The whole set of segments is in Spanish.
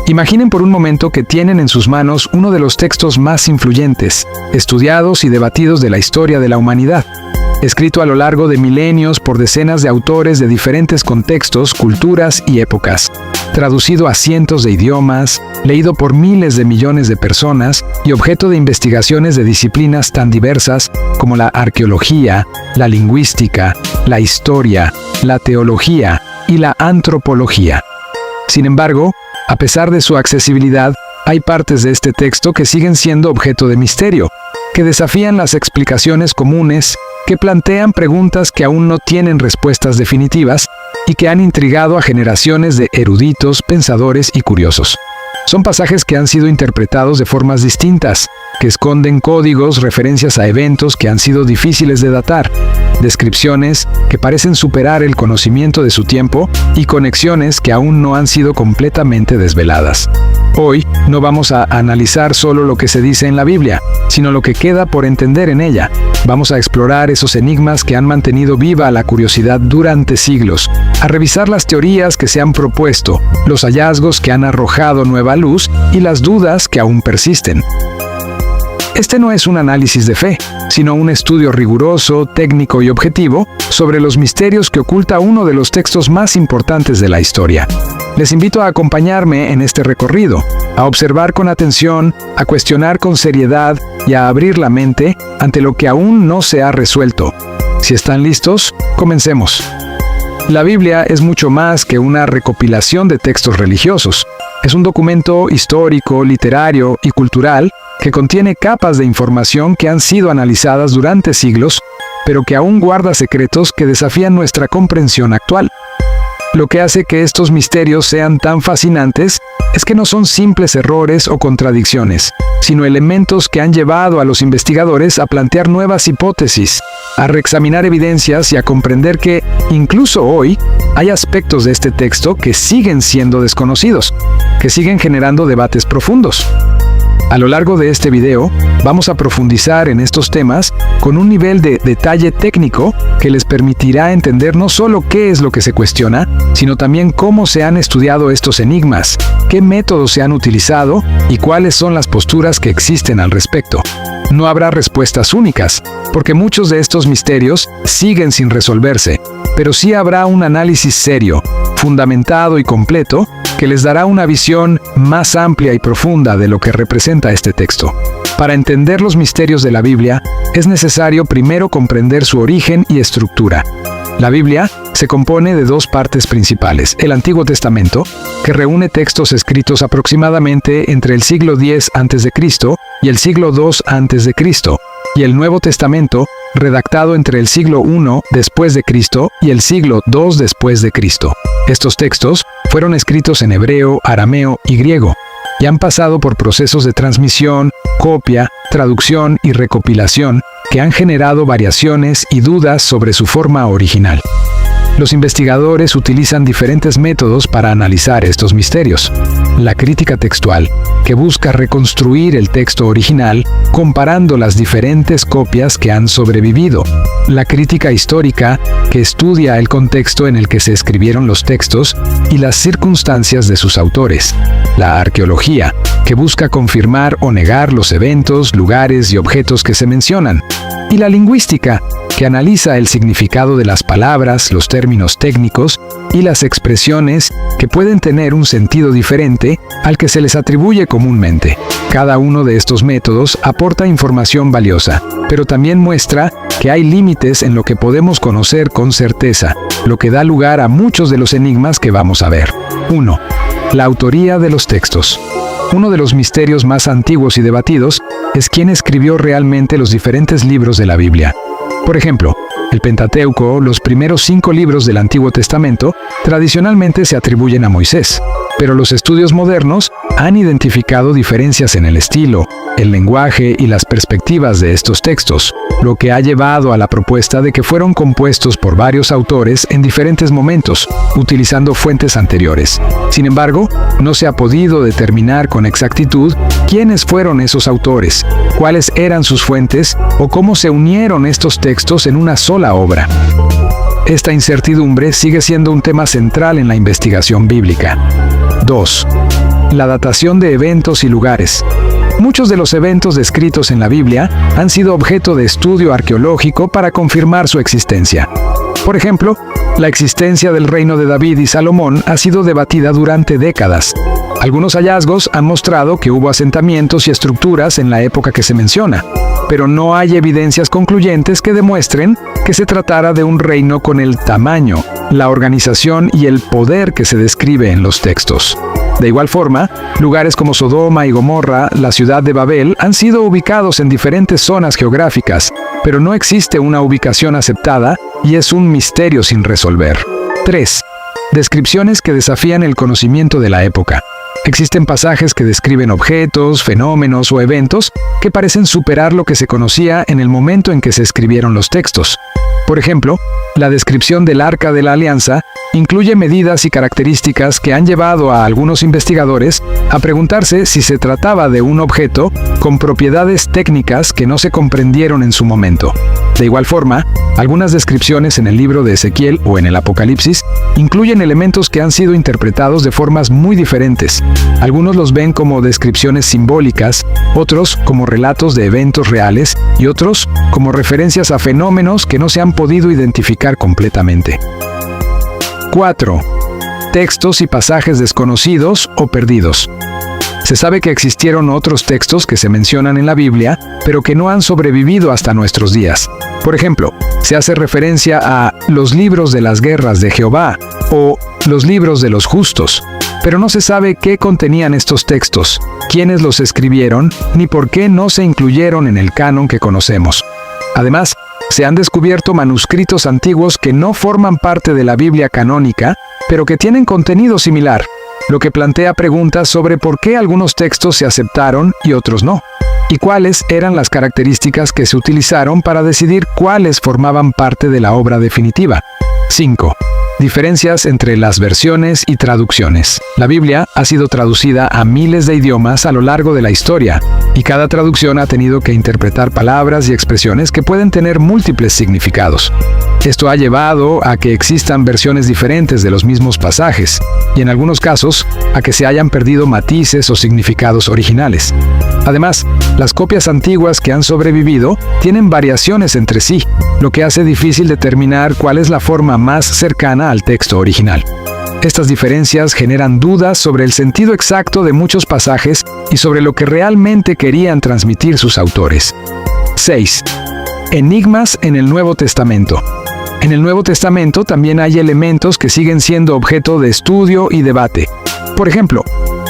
Imaginen por un momento que tienen en sus manos uno de los textos más influyentes, estudiados y debatidos de la historia de la humanidad, escrito a lo largo de milenios por decenas de autores de diferentes contextos, culturas y épocas, traducido a cientos de idiomas, leído por miles de millones de personas y objeto de investigaciones de disciplinas tan diversas como la arqueología, la lingüística, la historia, la teología y la antropología. Sin embargo, a pesar de su accesibilidad, hay partes de este texto que siguen siendo objeto de misterio, que desafían las explicaciones comunes, que plantean preguntas que aún no tienen respuestas definitivas y que han intrigado a generaciones de eruditos, pensadores y curiosos. Son pasajes que han sido interpretados de formas distintas, que esconden códigos, referencias a eventos que han sido difíciles de datar, descripciones que parecen superar el conocimiento de su tiempo y conexiones que aún no han sido completamente desveladas. Hoy no vamos a analizar solo lo que se dice en la Biblia, sino lo que queda por entender en ella. Vamos a explorar esos enigmas que han mantenido viva la curiosidad durante siglos, a revisar las teorías que se han propuesto, los hallazgos que han arrojado nueva luz y las dudas que aún persisten. Este no es un análisis de fe, sino un estudio riguroso, técnico y objetivo sobre los misterios que oculta uno de los textos más importantes de la historia. Les invito a acompañarme en este recorrido, a observar con atención, a cuestionar con seriedad y a abrir la mente ante lo que aún no se ha resuelto. Si están listos, comencemos. La Biblia es mucho más que una recopilación de textos religiosos. Es un documento histórico, literario y cultural que contiene capas de información que han sido analizadas durante siglos, pero que aún guarda secretos que desafían nuestra comprensión actual. Lo que hace que estos misterios sean tan fascinantes es que no son simples errores o contradicciones, sino elementos que han llevado a los investigadores a plantear nuevas hipótesis, a reexaminar evidencias y a comprender que, incluso hoy, hay aspectos de este texto que siguen siendo desconocidos, que siguen generando debates profundos. A lo largo de este video, vamos a profundizar en estos temas con un nivel de detalle técnico que les permitirá entender no solo qué es lo que se cuestiona, sino también cómo se han estudiado estos enigmas, qué métodos se han utilizado y cuáles son las posturas que existen al respecto. No habrá respuestas únicas, porque muchos de estos misterios siguen sin resolverse, pero sí habrá un análisis serio, fundamentado y completo, que les dará una visión más amplia y profunda de lo que representa este texto. Para entender los misterios de la Biblia, es necesario primero comprender su origen y estructura. La Biblia se compone de dos partes principales: el Antiguo Testamento, que reúne textos escritos aproximadamente entre el siglo X a.C. y el siglo II a.C., y el Nuevo Testamento, redactado entre el siglo I después de Cristo y el siglo II después de Cristo. Estos textos fueron escritos en hebreo, arameo y griego, y han pasado por procesos de transmisión, copia, traducción y recopilación que han generado variaciones y dudas sobre su forma original. Los investigadores utilizan diferentes métodos para analizar estos misterios. La crítica textual, que busca reconstruir el texto original comparando las diferentes copias que han sobrevivido. La crítica histórica, que estudia el contexto en el que se escribieron los textos y las circunstancias de sus autores. La arqueología, que busca confirmar o negar los eventos, lugares y objetos que se mencionan. Y la lingüística, que analiza el significado de las palabras, los términos técnicos y las expresiones que pueden tener un sentido diferente al que se les atribuye comúnmente. Cada uno de estos métodos aporta información valiosa, pero también muestra que hay límites en lo que podemos conocer con certeza, lo que da lugar a muchos de los enigmas que vamos a ver. 1. La autoría de los textos. Uno de los misterios más antiguos y debatidos es quién escribió realmente los diferentes libros de la Biblia. Por ejemplo, el Pentateuco, los primeros 5 libros del Antiguo Testamento, tradicionalmente se atribuyen a Moisés, pero los estudios modernos han identificado diferencias en el estilo, el lenguaje y las perspectivas de estos textos, lo que ha llevado a la propuesta de que fueron compuestos por varios autores en diferentes momentos, utilizando fuentes anteriores. Sin embargo, no se ha podido determinar con exactitud quiénes fueron esos autores, cuáles eran sus fuentes o cómo se unieron estos textos en una sola obra. Esta incertidumbre sigue siendo un tema central en la investigación bíblica. 2. La datación de eventos y lugares. Muchos de los eventos descritos en la Biblia han sido objeto de estudio arqueológico para confirmar su existencia. Por ejemplo, la existencia del reino de David y Salomón ha sido debatida durante décadas. Algunos hallazgos han mostrado que hubo asentamientos y estructuras en la época que se menciona, pero no hay evidencias concluyentes que demuestren que se tratara de un reino con el tamaño, la organización y el poder que se describe en los textos. De igual forma, lugares como Sodoma y Gomorra, la ciudad de Babel, han sido ubicados en diferentes zonas geográficas, pero no existe una ubicación aceptada y es un misterio sin resolver. 3. Descripciones que desafían el conocimiento de la época. Existen pasajes que describen objetos, fenómenos o eventos que parecen superar lo que se conocía en el momento en que se escribieron los textos. Por ejemplo, la descripción del Arca de la Alianza incluye medidas y características que han llevado a algunos investigadores a preguntarse si se trataba de un objeto con propiedades técnicas que no se comprendieron en su momento. De igual forma, algunas descripciones en el libro de Ezequiel o en el Apocalipsis incluyen elementos que han sido interpretados de formas muy diferentes. Algunos los ven como descripciones simbólicas, otros como relatos de eventos reales y otros como referencias a fenómenos que no se han podido identificar completamente. 4. Textos y pasajes desconocidos o perdidos. Se sabe que existieron otros textos que se mencionan en la Biblia, pero que no han sobrevivido hasta nuestros días. Por ejemplo, se hace referencia a los libros de las guerras de Jehová o los libros de los justos, pero no se sabe qué contenían estos textos, quiénes los escribieron, ni por qué no se incluyeron en el canon que conocemos. Además, se han descubierto manuscritos antiguos que no forman parte de la Biblia canónica, pero que tienen contenido similar, lo que plantea preguntas sobre por qué algunos textos se aceptaron y otros no, y cuáles eran las características que se utilizaron para decidir cuáles formaban parte de la obra definitiva. 5. Diferencias entre las versiones y traducciones. La Biblia ha sido traducida a miles de idiomas a lo largo de la historia, y cada traducción ha tenido que interpretar palabras y expresiones que pueden tener múltiples significados. Esto ha llevado a que existan versiones diferentes de los mismos pasajes, y en algunos casos, a que se hayan perdido matices o significados originales. Además, las copias antiguas que han sobrevivido tienen variaciones entre sí, lo que hace difícil determinar cuál es la forma más cercana al texto original. Estas diferencias generan dudas sobre el sentido exacto de muchos pasajes y sobre lo que realmente querían transmitir sus autores. 6. Enigmas en el Nuevo Testamento. En el Nuevo Testamento también hay elementos que siguen siendo objeto de estudio y debate. Por ejemplo,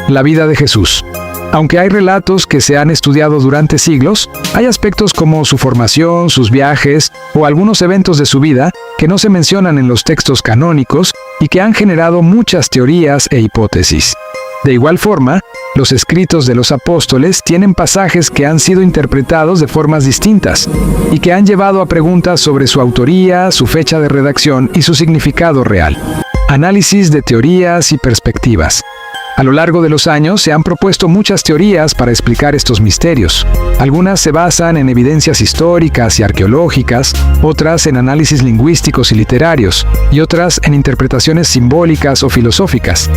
la vida de Jesús. Aunque hay relatos que se han estudiado durante siglos, hay aspectos como su formación, sus viajes o algunos eventos de su vida que no se mencionan en los textos canónicos y que han generado muchas teorías e hipótesis. De igual forma, los escritos de los apóstoles tienen pasajes que han sido interpretados de formas distintas y que han llevado a preguntas sobre su autoría, su fecha de redacción y su significado real. Análisis de teorías y perspectivas. A lo largo de los años se han propuesto muchas teorías para explicar estos misterios. Algunas se basan en evidencias históricas y arqueológicas, otras en análisis lingüísticos y literarios, y otras en interpretaciones simbólicas o filosóficas.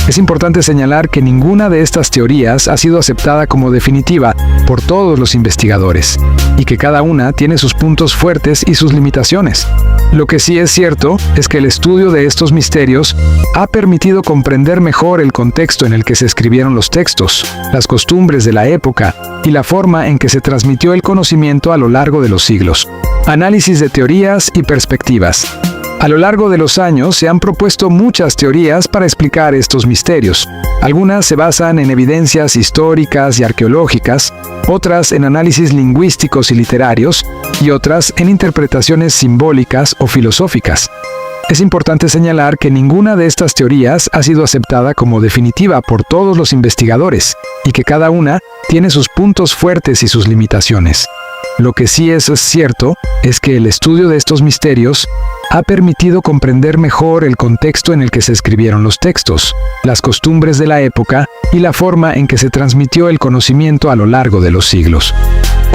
Es importante señalar que ninguna de estas teorías ha sido aceptada como definitiva por todos los investigadores, y que cada una tiene sus puntos fuertes y sus limitaciones. Lo que sí es cierto es que el estudio de estos misterios ha permitido comprender mejor el contexto en el que se escribieron los textos, las costumbres de la época y la forma en que se transmitió el conocimiento a lo largo de los siglos. Análisis de teorías y perspectivas. A lo largo de los años se han propuesto muchas teorías para explicar estos misterios. Algunas se basan en evidencias históricas y arqueológicas, otras en análisis lingüísticos y literarios, y otras en interpretaciones simbólicas o filosóficas. Es importante señalar que ninguna de estas teorías ha sido aceptada como definitiva por todos los investigadores, y que cada una tiene sus puntos fuertes y sus limitaciones. Lo que sí es cierto es que el estudio de estos misterios ha permitido comprender mejor el contexto en el que se escribieron los textos, las costumbres de la época y la forma en que se transmitió el conocimiento a lo largo de los siglos.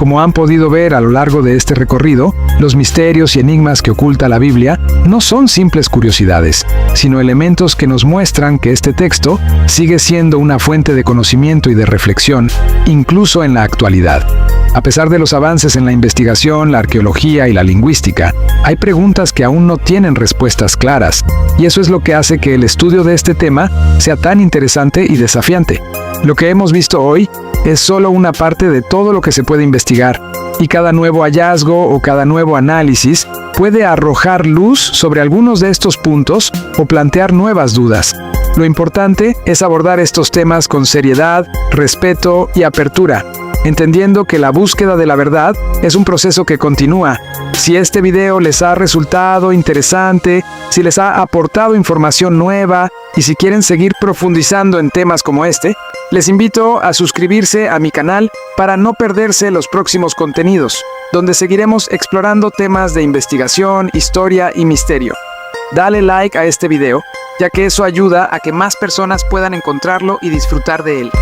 Como han podido ver a lo largo de este recorrido, los misterios y enigmas que oculta la Biblia no son simples curiosidades, sino elementos que nos muestran que este texto sigue siendo una fuente de conocimiento y de reflexión, incluso en la actualidad. A pesar de los avances en la investigación, la arqueología y la lingüística, hay preguntas que aún no tienen respuestas claras, y eso es lo que hace que el estudio de este tema sea tan interesante y desafiante. Lo que hemos visto hoy es solo una parte de todo lo que se puede investigar, y cada nuevo hallazgo o cada nuevo análisis puede arrojar luz sobre algunos de estos puntos o plantear nuevas dudas. Lo importante es abordar estos temas con seriedad, respeto y apertura, entendiendo que la búsqueda de la verdad es un proceso que continúa. Si este video les ha resultado interesante, si les ha aportado información nueva y si quieren seguir profundizando en temas como este, les invito a suscribirse a mi canal para no perderse los próximos contenidos, donde seguiremos explorando temas de investigación, historia y misterio. Dale like a este video, ya que eso ayuda a que más personas puedan encontrarlo y disfrutar de él.